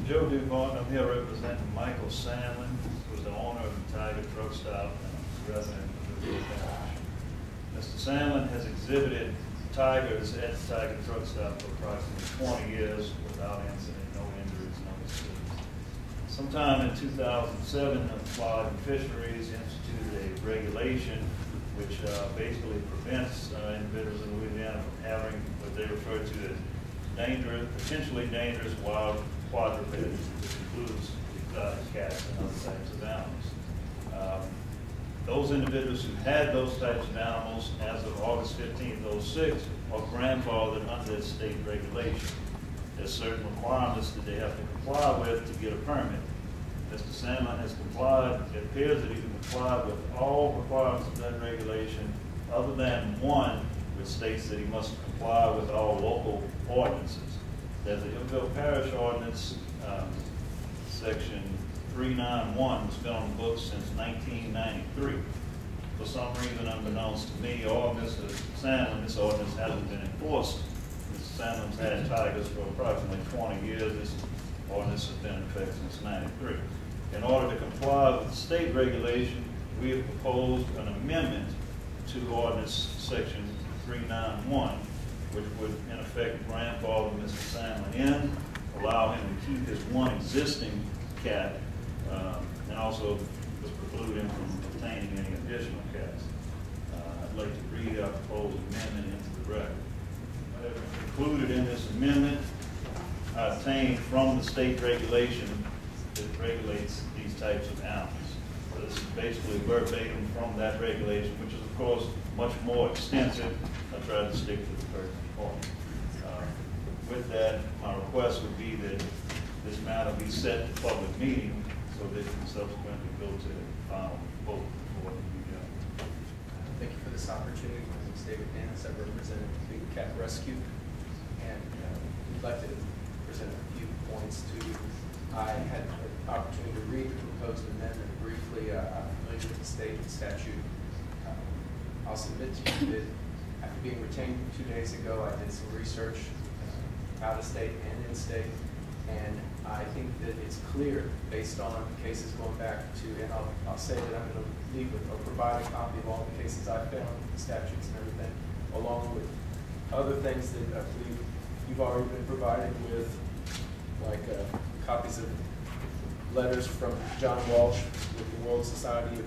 Joe DuPont, I'm here representing Michael Sandlin, who is the owner of the Tiger Truck Stop and resident of the Iberville Parish. Mr. Sandlin has exhibited tigers at the Tiger Truck Stop for approximately 20 years without incident, no injuries, no mistakes. Sometime in 2007, Applied Fisheries instituted a regulation which basically prevents individuals in Louisiana from having what they refer to as dangerous, potentially dangerous wild quadrupeds, which includes exotic cats and other types of animals. Those individuals who had those types of animals as of August 15th, 2006, are grandfathered under state regulation. There's certain requirements that they have to comply with to get a permit. Mr. Sandlin has complied, it appears that he can comply with all requirements of that regulation, other than one which states that he must comply with all local ordinances. There's the Iberville Parish Ordinance, section 391, has been on the books since 1993. For some reason, unbeknownst to me or Mr. Sandlin, this ordinance hasn't been enforced. Mr. Sandlin's had tigers for approximately 20 years. This ordinance has been in effect since 93. In order to comply with the state regulation, we have proposed an amendment to ordinance section 391, which would in effect grandfather Mr. Sandlin in, allow him to keep his one existing cat, and also preclude him from obtaining any additional cats. I'd like to read our proposed amendment into the record. Included in this amendment, I obtained from the state regulation that regulates these types of animals. So this is basically verbatim from that regulation, which is of course much more extensive. I tried to stick to the pertinent point. With that, my request would be that this matter be set to public meeting so that it can subsequently go to the final vote before we go. Thank you for this opportunity. My name is David Dennis. I represent Big Cat Rescue, and we'd like to present a few points to you. I had the opportunity to read the proposed amendment briefly. I'm familiar with the state statute. I'll submit to you that after being retained 2 days ago, I did some research out of state and in state, and I think that it's clear based on cases going back to, and I'll say that I'm going to leave with or provide a copy of all the cases I found, the statutes and everything, along with other things that I believe you've already been provided with, like copies of letters from John Walsh with the World Society of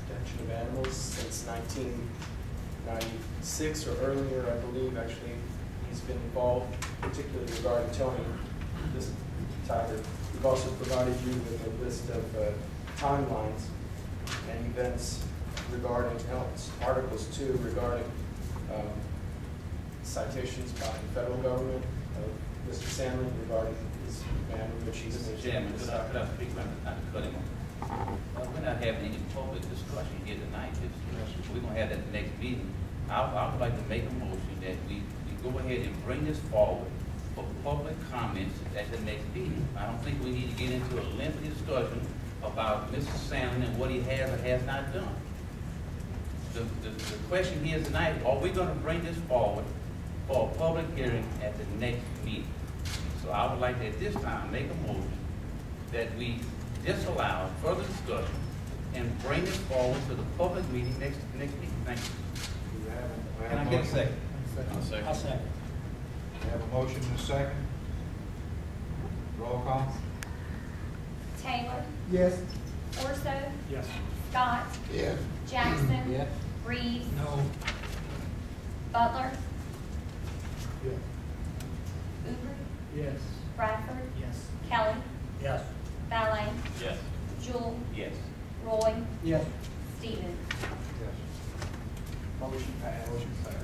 Protection of Animals since 1996 or earlier, I believe. Actually, he's been involved, particularly regarding Tony, this tiger. We've also provided you with a list of timelines and events regarding articles too, regarding citations by the federal government of Mr. Sandlin regarding his manner in which he's Mr. Chairman, could I speak not to cut him off? We're not having any public discussion here tonight. We're going to have that the next meeting. I would like to make a motion that we go ahead and bring this forward for public comments at the next meeting. I don't think we need to get into a lengthy discussion about Mr. Sandlin and what he has or has not done. The question here tonight, are we going to bring this forward for a public hearing at the next meeting? So I would like to, at this time, make a motion that we disallow further discussion and bring this forward to the public meeting next meeting. Thank you. Can I get a second? I'll second. We have a motion and a second. Roll call. Taylor? Yes. Orso? Yes. Scott? Yes. Jackson? Yes. Reeves? No. Butler? Yes. Uber? Yes. Bradford? Yes. Kelly? Yes. Ballet? Yes. Jewell? Yes. Roy? Yes. Stevens? Yes. Motion passed. Motion passed.